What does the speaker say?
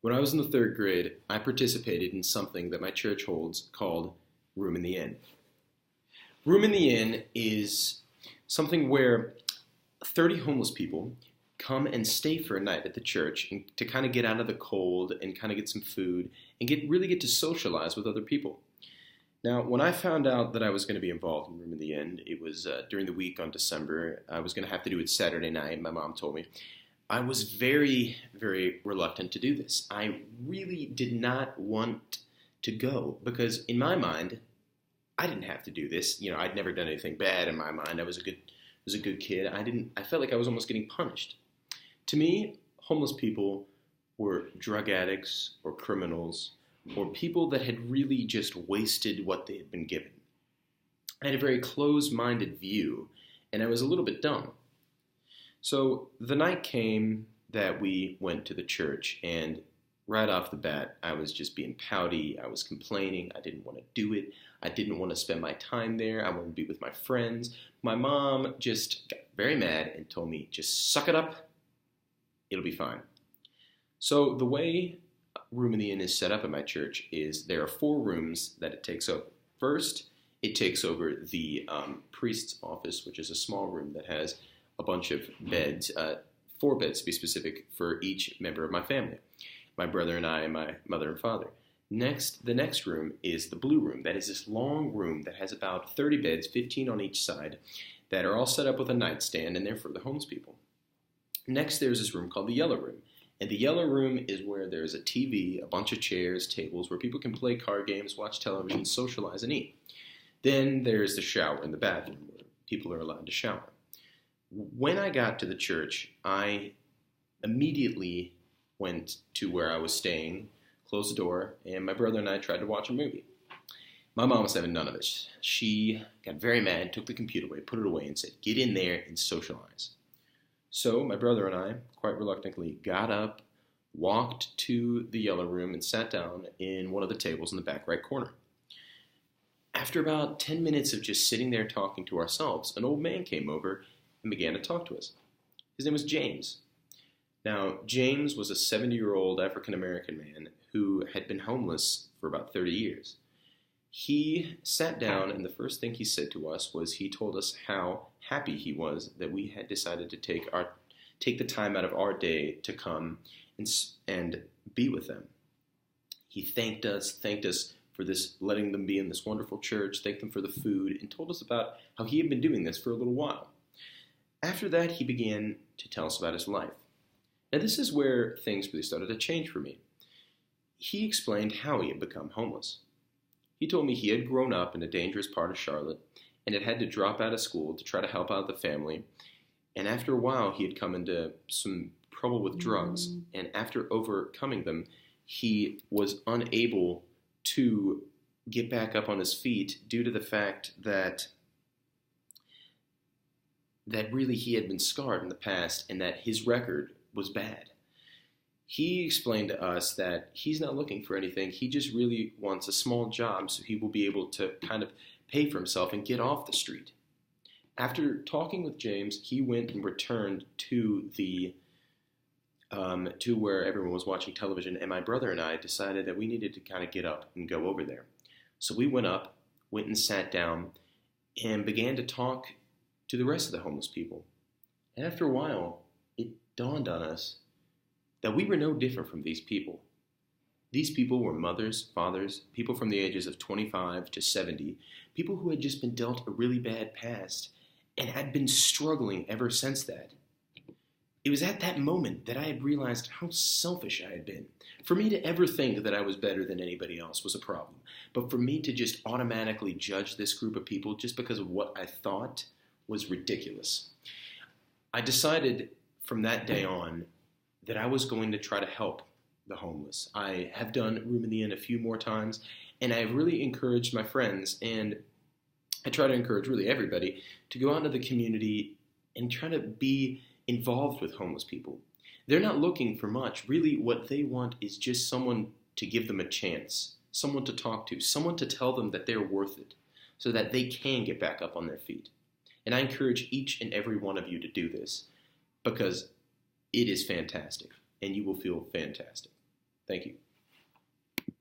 When I was in the third grade, I participated in something that my church holds called Room in the Inn. Room in the Inn is something where 30 homeless people come and stay for a night at the church and to kind of get out of the cold and kind of get some food and really get to socialize with other people. Now, when I found out that I was going to be involved in Room in the Inn, it was during the week on December. I was going to have to do it Saturday night, my mom told me. I was very, very reluctant to do this. I really did not want to go because in my mind, I didn't have to do this. You know, I'd never done anything bad in my mind. I was a good kid. I felt like I was almost getting punished. To me, homeless people were drug addicts or criminals or people that had really just wasted what they had been given. I had a very closed-minded view, and I was a little bit dumb. So the night came that we went to the church, and right off the bat, I was just being pouty. I was complaining. I didn't want to do it. I didn't want to spend my time there. I wanted to be with my friends. My mom just got very mad and told me, just suck it up. It'll be fine. So the way Room in the Inn is set up at my church is there are 4 rooms that it takes over. First, it takes over the priest's office, which is a small room that has a bunch of beds, 4 beds to be specific, for each member of my family. My brother and I, and my mother and father. The next room is the blue room. That is this long room that has about 30 beds, 15 on each side, that are all set up with a nightstand, and they're for the homeless people. Next, there's this room called the yellow room. And the yellow room is where there's a TV, a bunch of chairs, tables, where people can play card games, watch television, socialize, and eat. Then there's the shower and the bathroom, where people are allowed to shower. When I got to the church, I immediately went to where I was staying, closed the door, and my brother and I tried to watch a movie. My mom was having none of it. She got very mad, took the computer away, put it away, and said, "Get in there and socialize." So my brother and I, quite reluctantly, got up, walked to the yellow room, and sat down in one of the tables in the back right corner. After about 10 minutes of just sitting there talking to ourselves, an old man came over and began to talk to us. His name was James. Now, James was a 70-year-old African-American man who had been homeless for about 30 years. He sat down, and the first thing he said to us was he told us how happy he was that we had decided to take the time out of our day to come and be with them. He thanked us for this, letting them be in this wonderful church, thanked them for the food, and told us about how he had been doing this for a little while. After that, he began to tell us about his life. Now, this is where things really started to change for me. He explained how he had become homeless. He told me he had grown up in a dangerous part of Charlotte and had to drop out of school to try to help out the family. And after a while, he had come into some trouble with drugs. And after overcoming them, he was unable to get back up on his feet due to the fact that really he had been scarred in the past and that his record was bad. He explained to us that he's not looking for anything. He just really wants a small job so he will be able to kind of pay for himself and get off the street. After talking with James, he went and returned to to where everyone was watching television, and my brother and I decided that we needed to kind of get up and go over there. So we went and sat down, and began to talk to the rest of the homeless people. And after a while, it dawned on us that we were no different from these people. These people were mothers, fathers, people from the ages of 25 to 70, people who had just been dealt a really bad past and had been struggling ever since that. It was at that moment that I had realized how selfish I had been. For me to ever think that I was better than anybody else was a problem. But for me to just automatically judge this group of people just because of what I thought was ridiculous. I decided from that day on that I was going to try to help the homeless. I have done Room in the Inn a few more times, and I have really encouraged my friends, and I try to encourage really everybody to go out into the community and try to be involved with homeless people. They're not looking for much. Really, what they want is just someone to give them a chance, someone to talk to, someone to tell them that they're worth it, so that they can get back up on their feet. And I encourage each and every one of you to do this, because it is fantastic, and you will feel fantastic. Thank you.